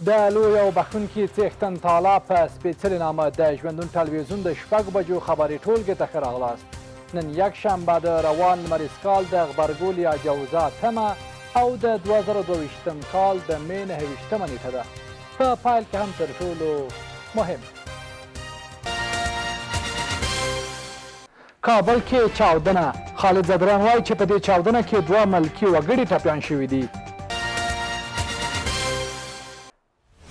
د لوی او بخښونکي څښتن تعالی په سپېڅلي نامه د ژوندون ټلویزیون د 6 بجو خبري ټولګې ته ښه راغلاست. نن یکشنبه د روان لمریز کال د غبرګول یا جوزا تمه او د 2022 کال د مې 29 نیټه ده. په پیل کې هم تر ټولو مهم کابل کې چاودنه. خالد زدران وایي چې په دې چاودنه کې 2 ملکي وګړي ټپیان شوي دي.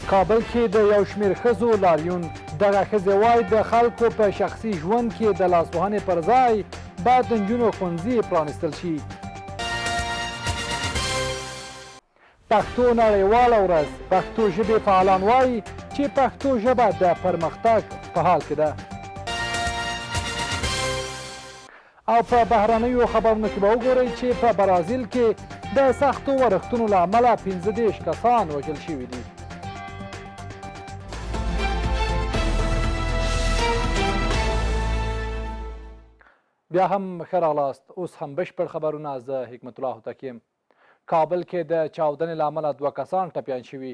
کابل کې د یو شمېر ښځو لاریون. دغه ښځې وایي د خلکو په شخصي ژوند کې د لاسوهنې پر ځای باید د نجونو ښوونځي پرانیستل شي. پښتو نړیواله ورځ. پښتو ژبې فعالان وایي چې پښتو ژبه د پرمختګ په حال کې ده. او په بهرنیو خبرونو کې به وګورئ چې په برازیل کې د سختو ورښتونو له امله 15 کسان وژل شوي دي. بیا هم ښه راغلاست. اوس هم بشپړ خبرونه. زه حکمت الله هوتک یم. کابل کې د چاودنې له امله 2 کسان ټپیان شوي.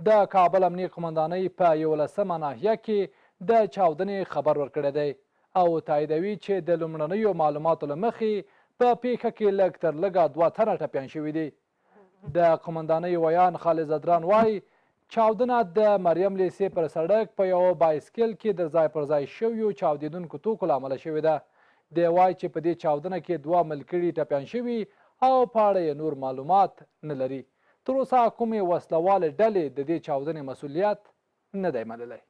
د کابل امنیې قمندانۍ په 11مه ناحیه کې د چاودنې خبر ورکړی دی او تاییدوي چې د لومړنیو معلوماتو له مخې په پیښه کې لږ تر لږه 2 تنه ټپیان شوي دي. د قمندانۍ ویان خالد زدران وایي چاودنه د مریم لیسې پر سړک په یو بایسکل کې د ځای پر ځای شویو چاودېدونکو توکو له امله شوې ده. دی وایي چې په دې چاودنه کې 2 ملکړي ټپیان شوي او په اړه یې نور معلومات نه لري. تر اوسه کومې وسلوالې ډلې د دې چاودنې مسؤلیت نه دی منلی.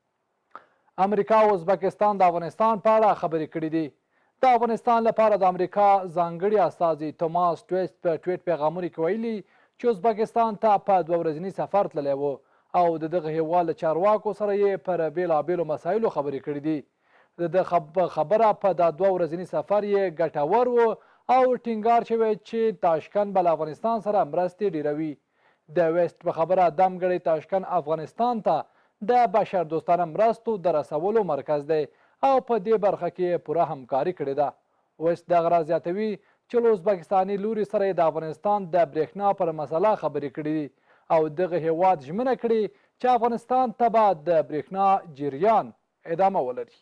امریکا او ازبکستان د افغانستان په اړه خبرې کړي دي. د افغانستان لپاره د امریکا ځانګړي استازي توماس ټویسټ په ټویټ پیغامونو کې ویلي چې ازبکستان ته په 2 ورځني سفر تللی و او د دغه هیواد له چارواکو سره یې پر بېلابېلو مسایلو خبرې کړي دي. د خبره په دا 2 ورځني سفر یې ګټور و او ټینګار شوی چې تاشکند به له افغانستان سره مرستې ډیروي. د ویسټ په خبره دمګړی تاشکند افغانستان ته د بشردوستانه مرستو د رسولو مرکز دی او په دې برخه کې پوره همکاري کړې ده. ویسټ دغه راز زیاتوي چې له ازبکستاني لوري سره یې د افغانستان د برېښنا پر مسله خبرې کړې دي او دغه هیواد ژمنه کړې چې افغانستان ته به د برېښنا جریان ادامه ولري.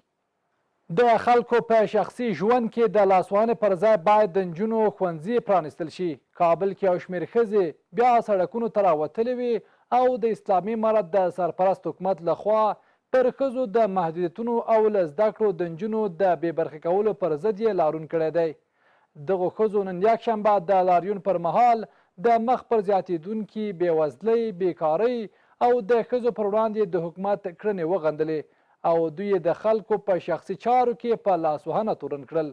د خلکو په شخصي ژوند کې د لاسوهنې پر ځای باید د نجونو ښوونځي پرانیستل شي. کابل کې یو شمېر ښځې بیا سړکونو ته راوتلې وې او د اسلامي امارت د سرپرست حکومت لخوا پر ښځو د محدودیتونو او له زده کړو د نجونو د بې برخې کولو پر ضد یې لاریون کړی دی. دغو ښځو نن یکشنبه د لاریون پر مهال د مخ پر زیاتېدونکي بېوزلۍ، بیکارۍ او د ښځو پر وړاندې د حکومت کړنې وغندلې او دوی د خلکو په شخصي چارو کې په لاسوهنه تورن کړل.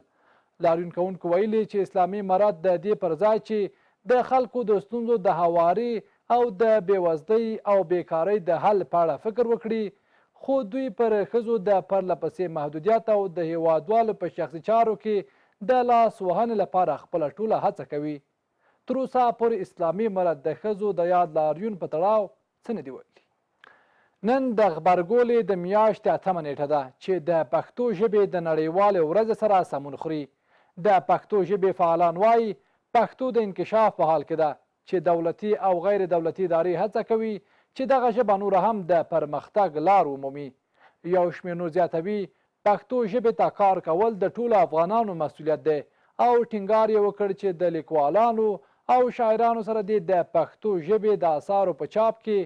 لاریون کوونکو ویلي چې اسلامي امارت د دې پر ځای چې د خلکو د ستونزو د هواري او د بېوزلۍ او بیکارۍ د حل په اړه فکر وکړي، خو دوی پر ښځو د پرله پسې محدودیت او د هیوادوالو په شخصي چارو کې د لاس وهنې لپاره خپله ټوله هڅه کوي. تر اوسه پورې اسلامي امارت د ښځو د یاد لاریون په تړاو څه نه دي ویلي. نن د غبرګولې د میاشتې 8مه نیټه ده چې د پښتو ژبې د نړیوالې ورځې سره سمون خوري. د پښتو ژبې فعالان وایي پښتو د انکشاف په حال کې ده چې دولتي او غیر دولتي ادارې هڅه کوي چې دغه ژبه نوره هم د پرمختګ لار ومومي. یو شمېر نور زیاتوي پښتو ژبې ته کار کول د ټولو افغانانو مسؤلیت دی او ټینګار یې وکړ چې د لیکوالانو او شاعرانو سره د پښتو ژبې د اثارو په چاپ کې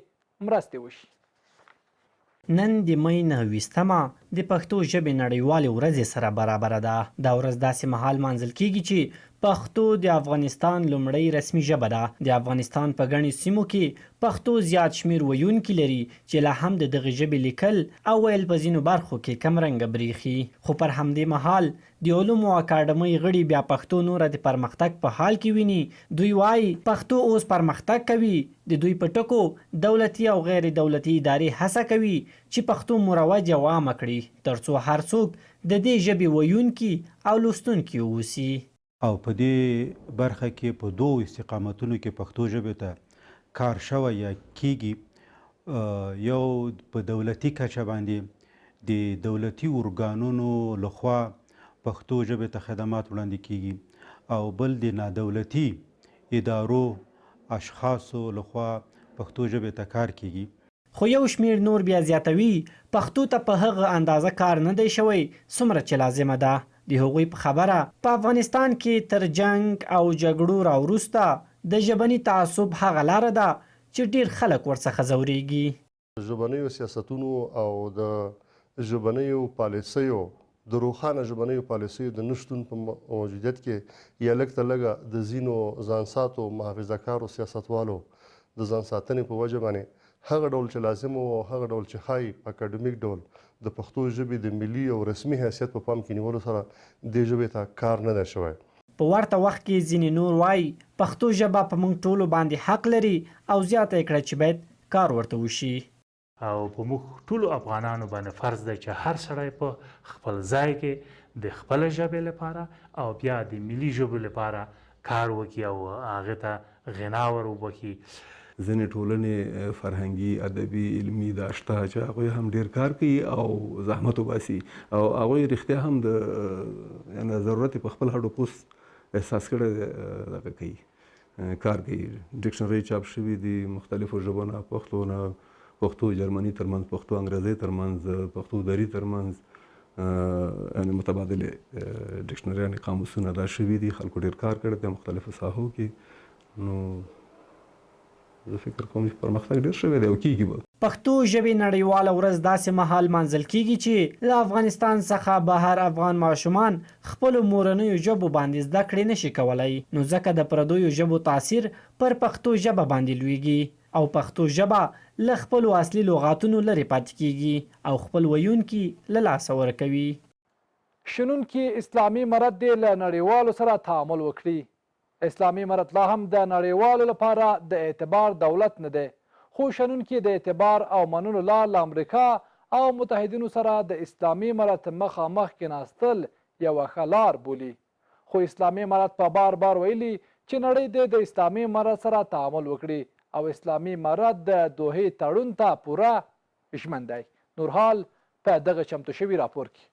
مرستې وشي. نن د مې 29مه د پښتو ژبې نړیوالې ورځې سره برابره ده. دا ورځ داسې مهال مانځل کیږي چې پښتو د افغانستان لومړۍ رسمي ژبه ده. د افغانستان په ګڼو سیمو کې پښتو زیات شمیر ویونکي لري چې لا هم د دغې ژبې لیکل او ویل په ځینو برخو کې کمرنګه بریښي. خو پر همدې مهال د علومو اکاډمۍ غړي بیا پښتو نوره د پرمختګ په حال کې ویني. دوی وایي پښتو اوس پرمختګ کوي. د دوی په ټکو دولتي او غیر دولتي ادارې هڅه کوي چې پښتو مروج او عامه کړي ترڅو هر څوک د دې ژبې ویونکي او لوستونکي واوسي. او په دې برخه کې په 2 استقامتونو کې پښتو ژبې ته کار شوی یا کیږي. یو په دولتي کچه باندې د دولتي ارګانونو لخوا پښتو ژبې ته خدمات وړاندې کیږي او بل د نادولتي ادارو اشخاصو لخوا پښتو ژبې ته کار کیږي. خو یو شمیر نور بیا زیاتوي پښتو ته په هغه اندازه کار نه دی شوی څومره چې لازمه ده. د هغوی په خبره په افغانستان کې تر جنگ او جګړو راوروسته د ژبني تعصب هغه لاره ده چې ډیر خلک ورڅخه ځورېږي. ژبنیو سیاستونو او د ژبنیو پالیسیو د روښانه ژبنیو پالیسیو د نشتون په موجودیت کې یا لږ تر لږه د ځینو ځانساتو محافظهکارو سیاستوالو د ځان ساتنې په وجه باندې هغه ډول چې لازم او هغه ډول چې ښایي په اکاډمیک ډول د پښتو ژبې د ملي او رسمي حیثیت په پام کې نیولو سره دې ژبې ته کار نه دی شوی. په ورته وخت کې ځینې نور وایي پښتو ژبه په موږ ټولو باندې حق لري او زیاته یې کړه چې باید کار ورته وشي. او په موږ ټولو افغانانو باندې فرض دی چې هر سړی په خپل ځای کې د خپل ژبې لپاره او بیا د ملي ژبو لپاره کار وکړي او هغې ته غنا ور وبخي. ځینې ټولنې فرهنګي ادبي علمي دا شته چې هغوی هم ډېر کار کوي او زحمت وباسي او هغوی رښتیا هم د ضرورت په خپل هډو پوس احساس کړی دغه کوي کار کوي. ډکشنري چاپ شوي دي مختلفو ژبو نه پښتو جرمني ترمنځ پښتو انګریزي ترمنځ پښتو دري ترمنځ یعنې متبادلې ډکشنریانې قاموسونه دا شوي دي. خلکو ډېر کار کړی دی مختلفو ساحو کې. نو زه فکر کوم چې پرمختګ ډېر شوی دی او کېږي به. پښتو ژبې نړیواله ورځ داسې مهال مانځل کیږي چې له افغانستان څخه بهر افغان ماشومان خپلو مورنیو ژبو باندې زده کړې نشي کولی، نو ځکه د پردیو ژبو تاثیر پر پښتو ژبه باندې لویږي او پښتو ژبه له خپلو اصلي لغاتونو لرې پاتې کیږي او خپل ویونکي له لاسه ورکوي. شنونکي اسلامي مرد دې له نړیوالو سره تعامل وکړي. اسلامي امارت لا هم د نړیوالو لپاره د اعتبار دولت نه دی، خو شنونکي د اعتبار او منلو لار له امریکا او متحدینو سره د اسلامي امارت مخامخ کېناستل یوه ښه لار بولي. خو اسلامي امارت په بار بار ویلي چې نړۍ دې د اسلامي امارت سره تعامل وکړي او اسلامي امارت د دوحې تړون ته پوره ژمن دی. نورحال په دغه چمتو شوي راپور کې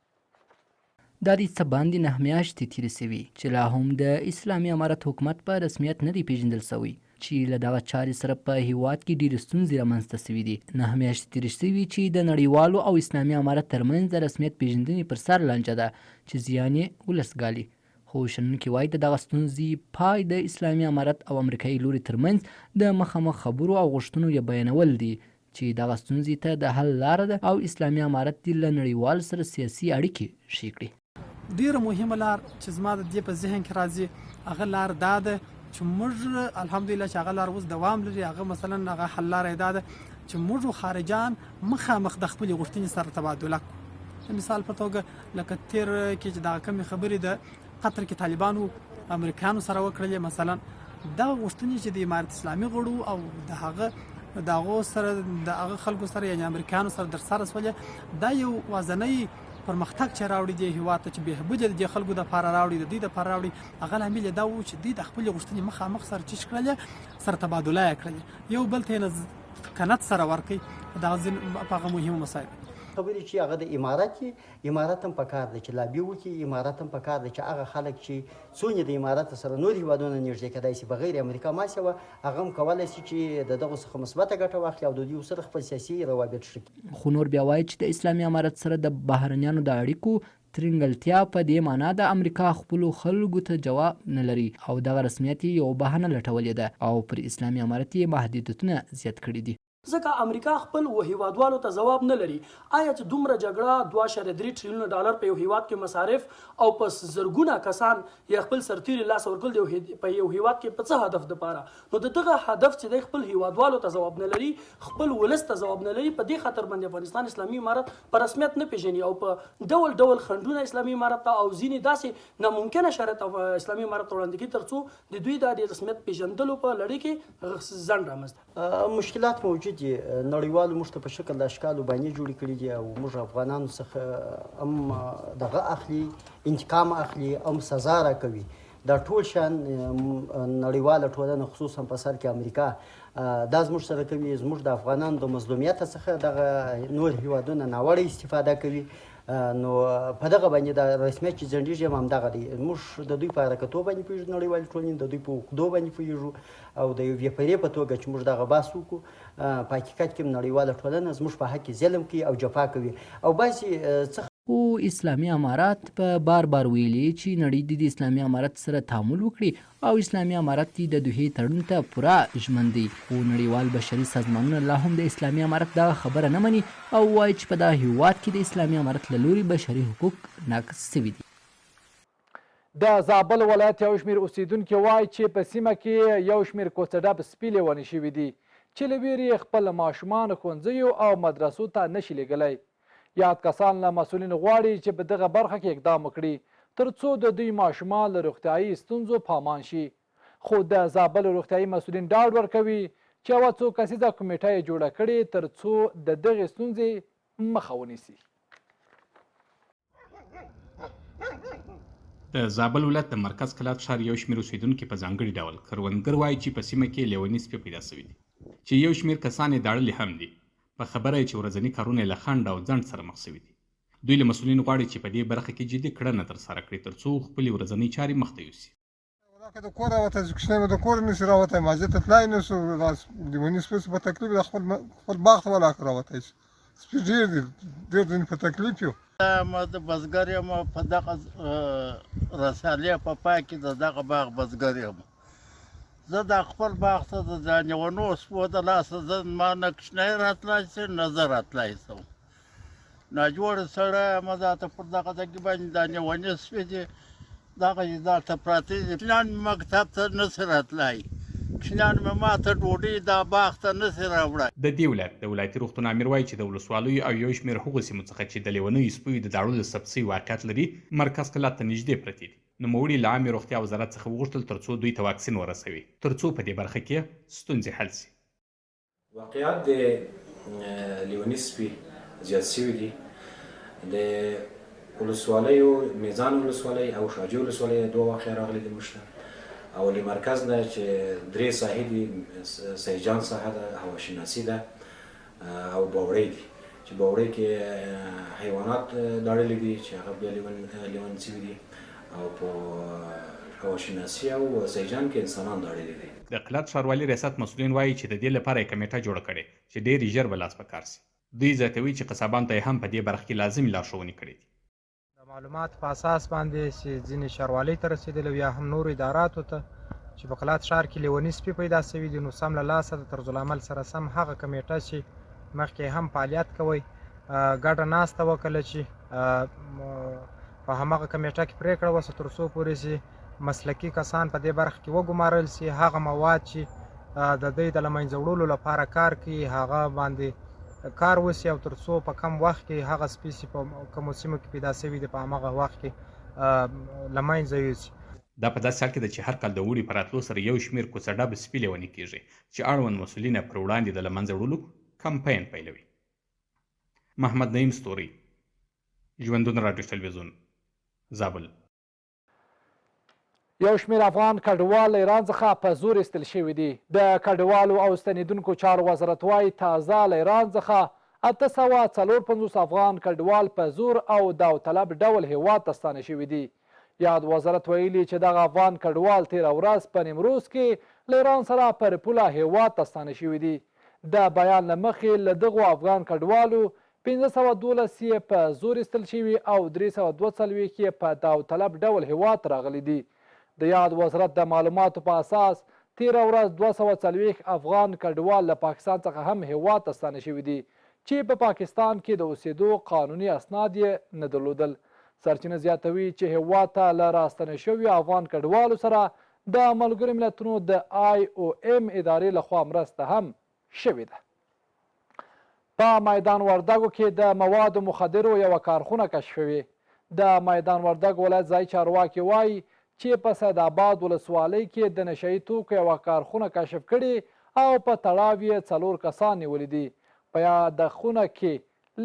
دا د څه باندې 9 میاشتې تېرې شوي چې لا هم د اسلامي امارت حکومت په رسمیت نه دی پیژندل شوی چې له دغه چارې سره په هیواد کې ډېرې ستونزې رامنځته شوي دي. 9 میاشتې تېرې شوي چې د نړیوالو او اسلامي امارت ترمنځ د رسمیت پیژندنې پر سر لانجه ده چې زیان یې ولس ګالي. خو شنونکي وایي د دغه ستونزې پای د اسلامي امارت او امریکایي لوري ترمنځ د مخامخ خبرو او غوښتنو یې بیانول دي چې دغه ستونزې ته د حل لاره ده او اسلامي امارت دې له نړیوالو سره سیاسي اړیکې ښې کړي. ډیره مهمه لار چې زما د دې په ذهن کې راځي هغه لار دا ده چې موږ الحمدلله چې هغه لار اوس دوام لري. هغه مثلا هغه حل لاره دا ده چې موږ خارجان مخامخ د خپلې غوښتنې سره تبادله کړو. مثال په توګه لکه تیر کې چې دغه کمې خبرې د قطر کې طالبانو امریکایانو سره وکړلې، مثلا دغه غوښتنې چې د امارت اسلامي غړو او د هغو سره د هغه خلکو سره یعنې امریکایانو سره در سره شولې، دا یو وازنی پرمختګ چې راوړي دی هیواد ته چې بهبود د خلکو د لپاره راوړي د دوی د لپاره راوړي، هغه لامل دا و چې دوی د خپلې غوښتنې مخامخ سره چیش کړلې سره تبادله یې کړلې، یو بل ته یې کنت سره ورکوي. دغه ځینې په هغه مهمو مسایل خبرې چې هغه د امارت هم پکار دی چې لابي وکړي. امارت هم پکار دی چې هغه خلک چې څونه د امارت سره نور هیوادونه نږدې کېدای شي بغیر امریکا ماسوه هغه هم کولی شي چې د دغو څخه مثبته ګټه واخلي او د دوی سره خپل سیاسي روابط ښه کړي. خو نور بیا وایي چې د اسلامي امارت سره د بهرنیانو د اړیکو ترنګلتیا په دې معنا د امریکا خپلو خلکو ته جواب نه لري او دغه رسمیت یې یو بهانه لټولې ده او پر اسلامي امارت یې محدودیتونه زیات کړي دي. ځکه امریکا خپل هیوادوالو ته ځواب نه لري. آیا چې دومره جګړه 2.3 ټریلیون ډالر په یو هیواد کې مصارف او په زرګونه کسان یا خپل سرتیري لاس ورکول دی په یو هیواد کې په څه هدف دپاره، نو دغه هدف چې دی خپل هیوادوالو ته ځواب نه لري، خپل ولس ته ځواب نه لري، په دې خاطر باندې افغانستان اسلامي امارت په رسمیت نه پیژني او په ډول ډول خنډونه اسلامي امارت ته او ځینې داسې ناممکنه شرایط اسلامي امارت ته وړاندې کوي تر څو د دوی د رسمیت پیژندلو په لړۍ کې ځنډ رامنځته. مشکلات موجود دي، نړیوالو موږ ته په شکل د اشکالو باندې جوړې کړي دي او موږ افغانانو څخه هم دغه اخلي، انتقام اخلي او سزا راکوي. دا ټول شان نړیواله ټولنه خصوصا په سر کې امریکا دا زموږ سره کوي. زموږ د افغانانو د مظلومیت څخه دغه نور هیوادونه ناوړه استفاده کوي. نو په دغه باندې د رسمیت چې ځنډېږي هم همدغه دی. موږ د دوی په حرکتو باندې پوهېږو، نړیوالې ټولنې د دوی په عقدو باندې پوهېږو، او د یو بېپرې په توګه چې موږ دغه بحث وکړو، په حقیقت کې نړیواله ټولنه زموږ په حق کې ظلم کوي او جفا کوي او بعضې څه. خو اسلامي امارات په بار بار ویلي چې نړۍ د اسلامي امارت سره تعامل وکړي او اسلامي امارت د دوحې تړون ته پوره ژمن دی. خو نړیوال بشري سازمانونه لا هم د اسلامي امارت دغه خبره نه مني او وایي چې په دغه هیواد کې د اسلامي امارت له لوري بشري حقوق نقض سوي دي. د زابل ولایت یو شمېر اوسیدونکي وایي چې په سیمه کې یو شمېر کوڅه ډب سپي لیونې شوي دي چې له ویرې خپل ماشومان ښوونځیو او مدرسو ته نشي لیږلی. یاد کسان له مسؤلین غواړي چې په دغه برخه کې اقدام وکړي تر څو د دوی ماشومان له روغتیایي ستونزو پامان شي. خو د زابل روغتیایي مسؤلین ډاډ ورکوي چې یوه څو کسیزه کمیټه یې جوړه کړې تر څو د دغې ستونزې مخه ونیسي. د زابل ولایت د مرکز کلات ښار یو شمېر اوسیدونکي په ځانګړي ډول کروندګر وایي چې په سیمه کې لیوني سپي پیدا شوي دي چې یو شمېر کسان یې داړلي هم دي. په خبره یې چې ورځني کارونه یې له خنډ او ځنډ سره مخ شوي دي. دوی له مسؤلینو غواړي چې په دې برخه کې جدي کړنه ترسره کړي تر څو خپلې ورځنۍ چارې مخته یوسي. د کور راوتی کوچنی به د کور نشي راوتی، ماجې ته تلای نه شو، لیوني سپي په تکلیف د خپل باغ ته ولاړ راوتی شي. سپي ډېر دي، ډېر ځینې په تکلیف یو. ما د بزګر یم، په دغه رسالې په پای کې د دغه باغ بزګر یم. زه د خپل باغ ته د ځانونو سپو د لاسه زه ما نه کوچنی راتلی شي نه زه راتلی شم. ناجوړه سړی یم، ذاته پر دغه ځای باندې دا لیوني سپي دي، دغه یې دلته پراته دي. کوچنیان مې مکتب ته نشي راتلی، کوچنیان مې ما ته ډوډۍ دا باغ ته نشي راوړی. د دې ولایت د ولایتي روغتون امیر وایي چې د ولسوالیو او یو شمېر هغو سیمو څخه چې د لیونیو سپیو د داړلو ثبت شوي واقعیت لري مرکز کلات ته نږدې پرتې دي. نوموړي له عامې روغتیا وزارت څخه وغوښتل تر څو دوی ته واکسین ورسوي تر څو په دې برخه کې ستونزې حل شي. واقعیت د لیوني سپي زیات شوي دي. د ولسوالیو میزان ولسوالۍ او شاجوی ولسوالۍ دوه واقعې راغلي دي موږ ته، او له مرکز نه چې درې ساحې دي، سیجان ساحه ده، هواشناسي ده او باوړۍ دي چې باوړۍ کې حیوانات داړلي دي چې هغه بیا لیون شوي دي، او په هواشناسي او سیجان کې انسانان داړلي دي. د قلات ښاروالي ریاست مسؤلین وایي چې د دې لپاره یې کمیټه جوړه کړې چې ډېرې ژر به لاس په کار شي. دوی زیاتوي چې قصابانو ته یې هم په دې برخه کې لازمې لارښوونې کړې دي. د معلوماتو په اساس باندې چې ځینې ښاروالۍ ته رسېدلي یا هم نورو اداراتو ته چې په قلات ښار کې لیوني سپي پیدا شوي دي، نو سم له لاسه د طرزالعمل سره سم هغه کمیټه چې مخکې هم فعالیت کوي ګډه ناسته وکړله چې په هماغه کمیټه کې پرېکړه وسه تر څو پورې چې مسلکي کسان په دې برخه کې وګمارل شي، هغه مواد چې د دوی د له منځه وړلو لپاره کار کوي هغه باندې کار وشي، او تر څو په کم وخت کې هغه سپي چې په کومو سیمو کې پیدا شوي دي په هماغه وخت کې له منځه یوسي. دا په داسې حال کې ده چې هر کال د اوړي په راتلو سره یو شمېر کوڅه ډب سپي لیوني کېږي چې اړوند مسؤلین پر وړاندې د له منځه وړلو کمپاین پیلوي. محمد نعیم ستوري، ژوندون راډیو تلویزیون، زابل. یو شمېر افغان کډوال له ایران څخه په زور ایستل شوي دي. د کډوالو او ستنېدونکو چارو وزارت وایي تازه له ایران څخه 854 افغان کډوال په زور او داوطلب ډول هیواد ته ستانه شوي دي. یاد وزارت ویلي چې دغه افغان کډوال تېره ورځ په نیمروز کې له ایران سره پر پوله هیواد ته ستانه شوي دي. د بیان له مخې له دغو افغان کډوالو 512 یې په زور ایستل شوي او 342 یې په داوطلب ډول هیواد ته راغلي دي. د یاد وزارت د معلوماتو په اساس تېره ورځ 240 افغان کډوال له پاکستان څخه هم هیواد ته ستانه شوي دي چې په پاکستان کې د اوسېدو قانوني اسناد یې نه درلودل. سرچینه زیاتوي چې هیواد ته له راستنه شویو افغان کډوالو سره د ملګرو ملتونو د IOM ادارې لخوا مرسته هم شوې ده. په میدان وردګو کې د موادو مخدرو یوه کارخونه کشف شوې. د میدان وردګ ولایت ځایي چارواکي وایي چې په سید آباد ولسوالۍ کې د نشهیي توکو یوه کارخونه کشف کړې او په تړاو یې 4 کسان نیولي دي. په یاده خونه کې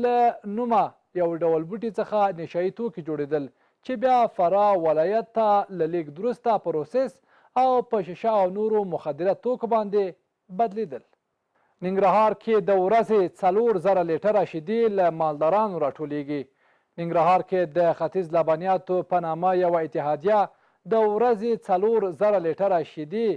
له نومه یو ډول بوټي څخه نشهیي توکي جوړېدل چې بیا فراه ولایت ته له لیږد وروسته پروسس او په شیشه او نورو مخدره توکو باندې بدلیدل. ننګرهار کې د ورځې 4000 لیټره شیدې له مالدارانو راټولیږي. ننګرهار کې د ختیځ لبنیاتو په نامه یوه اتحادیه د ورځې 4,000 لیټره شیدې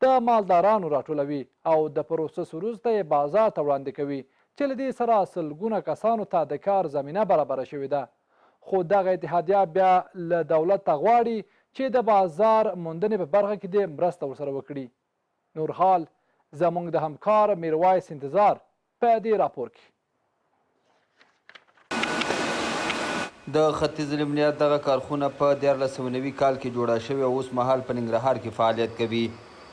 د مالدارانو راټولوي او د پروسس وروسته یې بازار ته وړاندې کوي چې له دې سره سلګونه کسانو ته د کار زمینه برابره شوې ده. خو دغه اتحادیه بیا له دولت ته غواړي چې د بازار موندنې په برخه کې دې مرسته ورسره وکړي. نور حال زموږ د همکار میرویس انتظار په دې راپور کې. د ختیځ لبنیات دغه کارخونه په 1490 کال کې جوړه شوې او اوس مهال په ننګرهار کې فعالیت کوي.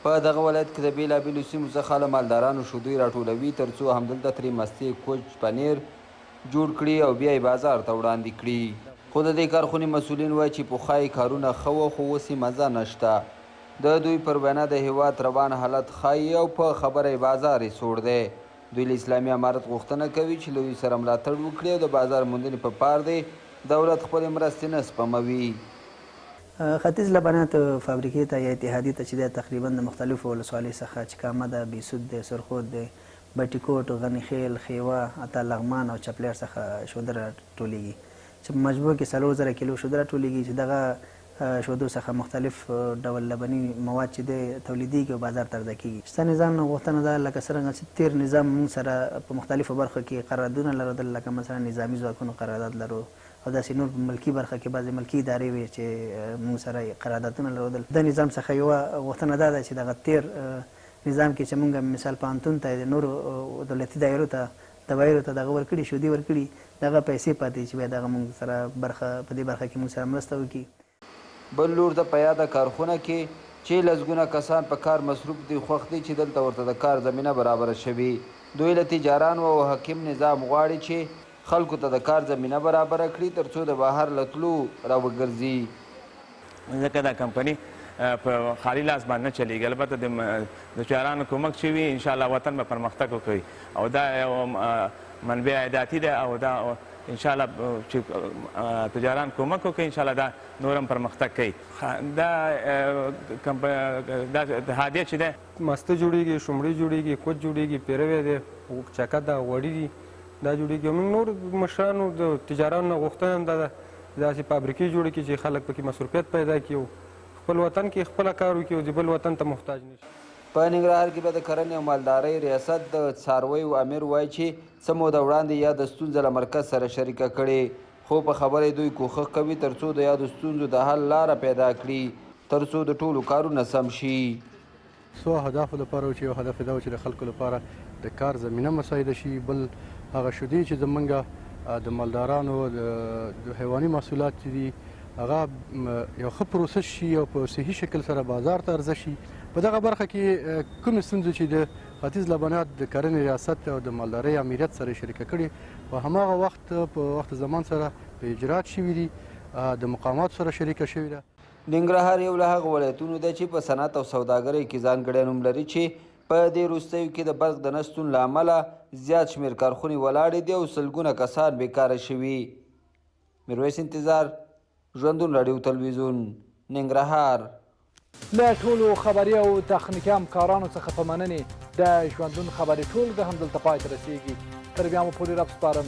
په دغه ولایت کې د بېلابېلو سیمو څخه له مالدارانو شیدې راټولوي تر څو همدلته ترې مستې، کوچ، پنیر جوړ کړي او بیا یې بازار ته وړاندې کړي. خو د دې کارخونې مسؤلین وایي چې پخوا یې کارونه ښه وه خو اوس یې مزه نشته. د دوی پر وینا د هیواد روان حالت ښایي او په خبره یې بازار یې سوړ دی. دوی له اسلامي امارت غوښتنه کوي چې له دوی سره ملاتړ وکړي او د بازار موندنې په پار دی دولت خپلې مرستې نه سپموي. ختیځ لبنیات فابریکې ته یا اتحادیې ته چې دی تقریبا د مختلفو ولسوالیو څخه چې کامه ده، بیسود دی، سرخود دی، بټي کوټ، غني خیل، خیوه، حتی لغمان او چپلیر څخه شوده راټولېږي چې په مجموع کې 4,000 کیلو شوده راټولېږي چې دغه شودو څخه مختلف ډول لبني مواد چې دی تولیدېږي او بازار ته عرضه کېږي. شته نظام نه غوښتنه ده لکه څرنګه چې تېر نظام موږ سره په مختلفو برخو کې قراردادونه لرل، لکه مثلا نظامي ځواکونو قرارداد لرو او داسې نور په ملکي برخه کې بعضې ملکي ادارې وي چې موږ سره قراردادونه لرودل. د نظام څخه یوه غوښتنه دا ده چې دغه تېر نظام کې چې موږ مثال پوهنتون ته د نورو دولتي دایرو ته دوايرو ته دغه ورکړي شودې ورکړي دغه پیسې پاتې چې بیا دغه موږ سره برخه په دې برخه کې موږ سره مرسته وکړي. بل لور د په یاده کارخونه کې چې لسګونه کسان په کار مصروف دي خوښ دي چې دلته ورته د کار زمینه برابره شوي. دوی له تجارانو او حکیم نظام غواړي چې خلکو ته د کار زمینه برابره کړي تر څو د بهر له تلو راوګرځي. ځکه دا کمپني په خالي لاس باندې نه چلیږي. البته د تجارانو کومک چې وي انشاءالله وطن به پرمختګ وکړي او دا یو منبع عایداتي ده او دا انشاءالله چې تجاران کومک وکړي انشاءالله دا نور هم پرمختګ کوي. دا اتحادیه چې ده مسته جوړېږي، شومړې جوړېږي، کوچ جوړېږي، پیروی دی، چکه ده، غوړي دي، دا جوړېږي. موږ نور مشرانو د تجارانو نه غوښتنه هم دا ده داسې فابریکې جوړې کړي چې خلک پکې مصروفیت پیدا کړي او خپل وطن کې خپله کار وکړي او د بل وطن ته محتاج نه شي. په ننګرهار کې به د کرنې او مالدارۍ ریاست د څارویو امیر وایي چې څه موده وړاندې یاده ستونزه له مرکز سره شریکه کړې خو په خبره دوی کوښښ کوي تر څو د یادو ستونزو د حل لاره پیدا کړي تر څو د ټولو کارونه سم شي. څو اهدافو لپاره چې یو هدف دا و چې د خلکو لپاره د کار زمینه مساعده شي، بل هغه شودې چې زمونږ د مالدارانو د حیواني محصولات چې دي هغه یو ښه پروسس شي او په صحي شکل سره بازار ته عرضه شي. په دغه برخه کې کومې ستونزې چې د ختیځ لبنیات د کرنې ریاست او د مالدارۍ امریت سره شریکه کړي په هماغه وخت په وخت زمان سره په اجرات شوي دي، د مقاماتو سره شریکه شوې ده. ننګرهار یو له هغه ولایتونو دی چې په صنعت او سوداګرۍ کې ځانګړی نوم لري چې په دې وروستیو کې د برق د نه شتون له امله زیات شمېر کارخونې ولاړې دي او سلګونه کسان بیکاره شوي. میرویس انتظار، ژوندون راډیو تلویزیون، ننګرهار. له ټولو خبري او تخنیکي همکارانو څخه په مننې د ژوندون خبري ټولګه همدلته پای ته رسیږي. تر بیا مو پورې رب سپارم.